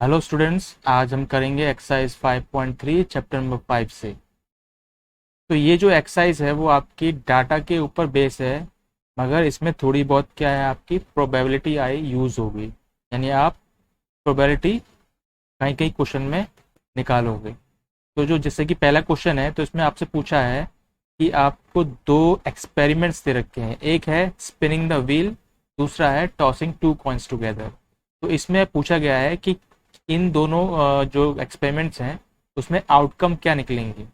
Hello students, आज हम करेंगे एक्सरसाइज 5.3 चैप्टर नंबर 5 से। तो ये जो एक्सरसाइज है वो आपकी डाटा के ऊपर बेस है, मगर इसमें थोड़ी बहुत क्या है, आपकी प्रोबेबिलिटी आई यूज़ होगी। यानी आप प्रोबेबिलिटी कहीं कहीं क्वेश्चन में निकालोगे। तो जो जैसे कि पहला क्वेश्चन है, तो इसमें आपसे पूछा है कि आपको दो एक्सपेरिमेंट्स दे रखे हैं। एक है स्पिनिंग द व्हील, दूसरा है टॉसिंग टू कॉइन्स टुगेदर। तो इसमें पूछा गया है कि इन दोनों जो एक्सपेरिमेंट्स हैं उसमें आउटकम क्या निकलेंगे।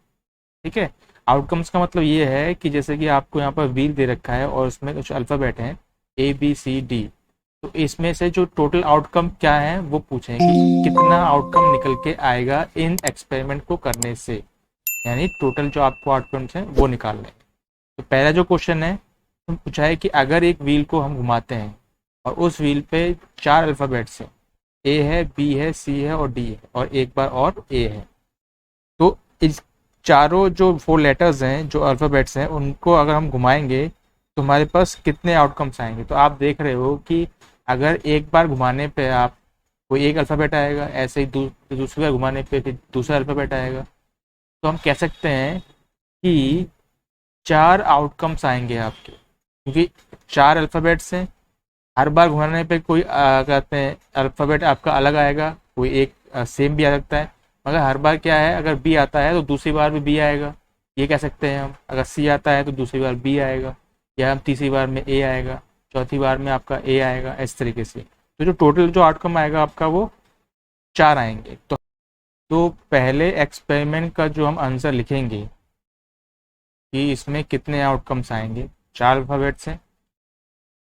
ठीक है। आउटकम्स का मतलब ये है कि जैसे कि आपको यहाँ पर व्हील दे रखा है और उसमें कुछ अल्फ़ाबेट हैं, ABCD। तो इसमें से जो टोटल आउटकम क्या है वो पूछें कि कितना आउटकम निकल के आएगा इन एक्सपेरिमेंट को करने से। यानी टोटल जो आपको आउटकम्स हैं वो निकालने हैं। तो पहला जो क्वेश्चन है, तो पूछा है कि अगर एक व्हील को हम घुमाते हैं और उस व्हील पे चार अल्फ़ाबेट्स हैं, ए है, बी है, सी है और डी है, और एक बार और ए है। तो इस चारों जो फोर लेटर्स हैं, जो अल्फ़ाबेट्स हैं, उनको अगर हम घुमाएंगे तो हमारे पास कितने आउटकम्स आएंगे। तो आप देख रहे हो कि अगर एक बार घुमाने पे आप कोई एक अल्फ़ाबेट आएगा, ऐसे ही दूसरी बार घुमाने पे फिर दूसरा अल्फ़ाबेट आएगा। तो हम कह सकते हैं कि चार आउटकम्स आएंगे आपके, क्योंकि चार अल्फ़ाबेट्स हैं। हर बार घुमाने पे कोई कहते हैं अल्फ़ाबेट आपका अलग आएगा, कोई एक सेम भी आ सकता है। मगर हर बार क्या है, अगर बी आता है तो दूसरी बार भी बी आएगा, ये कह सकते हैं हम। अगर सी आता है तो दूसरी बार बी आएगा, या हम तीसरी बार में ए आएगा, चौथी बार में आपका ए आएगा, इस तरीके से। तो जो टोटल जो आउटकम आएगा आपका वो चार आएंगे। तो पहले एक्सपेरिमेंट का जो हम आंसर लिखेंगे कि इसमें कितने आउटकम्स आएंगे, चार अल्फ़ाबेट्स हैं,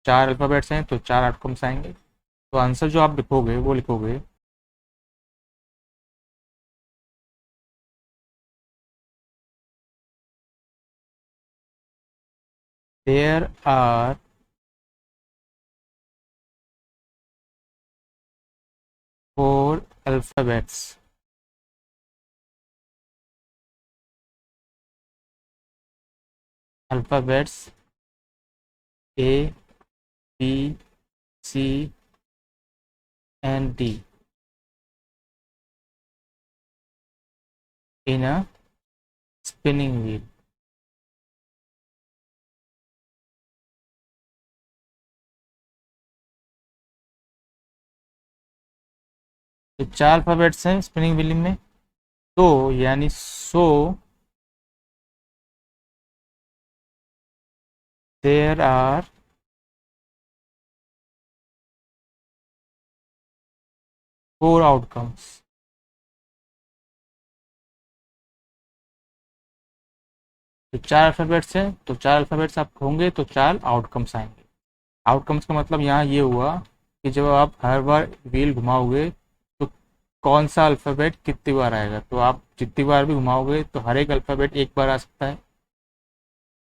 चार अल्फ़ाबेट्स हैं तो चार आउटकम्स आएंगे। तो आंसर जो आप लिखोगे वो लिखोगे there are four alphabets A, B, C and D in a spinning wheel। तो चार अल्फाबेट्स हैं स्पिनिंग व्हील में। तो यानी देयर आर फोर आउटकम्स। तो चार अल्फाबेट्स हैं तो चार अल्फाबेट्स आप होंगे तो चार आउटकम्स आएंगे। आउटकम्स का मतलब यहाँ ये हुआ कि जब आप हर बार व्हील घुमाओगे तो कौन सा अल्फ़ाबेट कितनी बार आएगा। तो आप जितनी बार भी घुमाओगे तो हर एक अल्फ़ाबेट एक बार आ सकता है।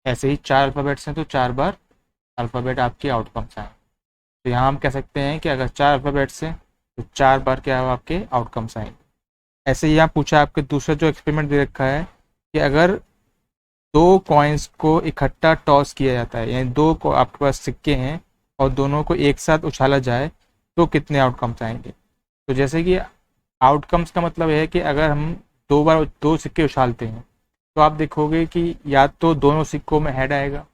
ऐसे ही चार अल्फ़ाबेट्स हैं तो चार बार अल्फ़ाबेट आपके आउटकम्स आए। तो यहाँ हम कह सकते हैं कि अगर चार अल्फ़ाबेट्स हैं तो चार बार क्या हो, आपके आउटकम्स आएंगे। ऐसे ही यहाँ पूछा आपके दूसरा जो एक्सपेरिमेंट दे रखा है कि अगर दो कॉइन्स को इकट्ठा टॉस किया जाता है, यानी दो को आपके पास सिक्के हैं और दोनों को एक साथ उछाला जाए तो कितने आउटकम्स आएंगे। तो जैसे कि आउटकम्स का मतलब है कि अगर हम दो बार दो सिक्के उछालते हैं तो आप देखोगे कि या तो दोनों सिक्कों में हेड आएगा,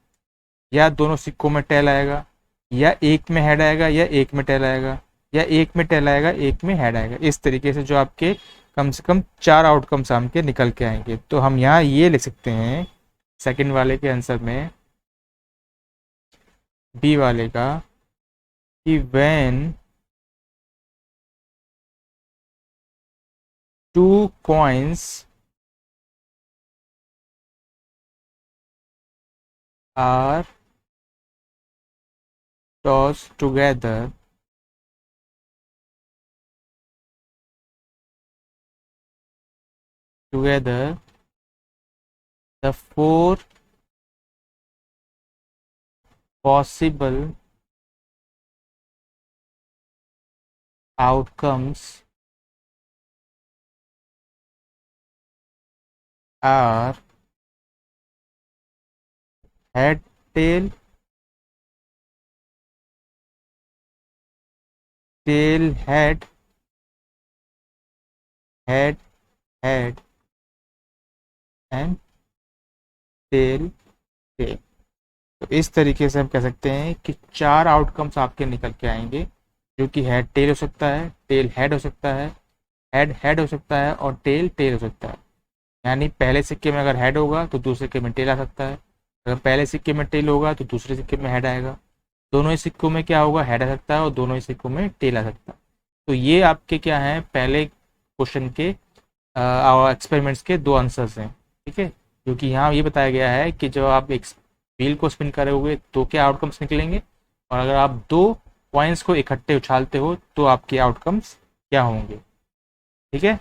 या दोनों सिक्कों में टेल आएगा, या एक में हेड आएगा या एक में टेल आएगा, या एक में टेल आएगा एक में हेड आएगा। इस तरीके से जो आपके कम से कम चार आउटकम्स हमके निकल के आएंगे। तो हम यहाँ ये लिख सकते हैं सेकंड वाले के आंसर में, बी वाले का, कि when two coins are toss together, the four possible outcomes are head, tail, tail, head head, head and tail, tail. तो इस तरीके से हम कह सकते हैं कि 4 आउटकम्स आपके निकल के आएंगे, जो कि हेड टेल हो सकता है, टेल हेड हो सकता है, हेड हेड हो सकता है, और टेल टेल हो सकता है। यानी पहले सिक्के में अगर हेड होगा तो दूसरे सिक्के में टेल आ सकता है, अगर पहले सिक्के में टेल होगा तो दूसरे सिक्के में हेड आएगा, दोनों ही सिक्कों में क्या होगा, हेड आ सकता है, और दोनों ही सिक्कों में टेल आ सकता है। तो ये आपके क्या है, पहले क्वेश्चन के एक्सपेरिमेंट्स के दो आंसर्स हैं। ठीक है, क्योंकि यहाँ ये बताया गया है कि जब आप एक व्हील को स्पिन करोगे तो क्या आउटकम्स निकलेंगे, और अगर आप दो कॉइन्स को इकट्ठे उछालते हो तो आपके आउटकम्स क्या होंगे। ठीक है।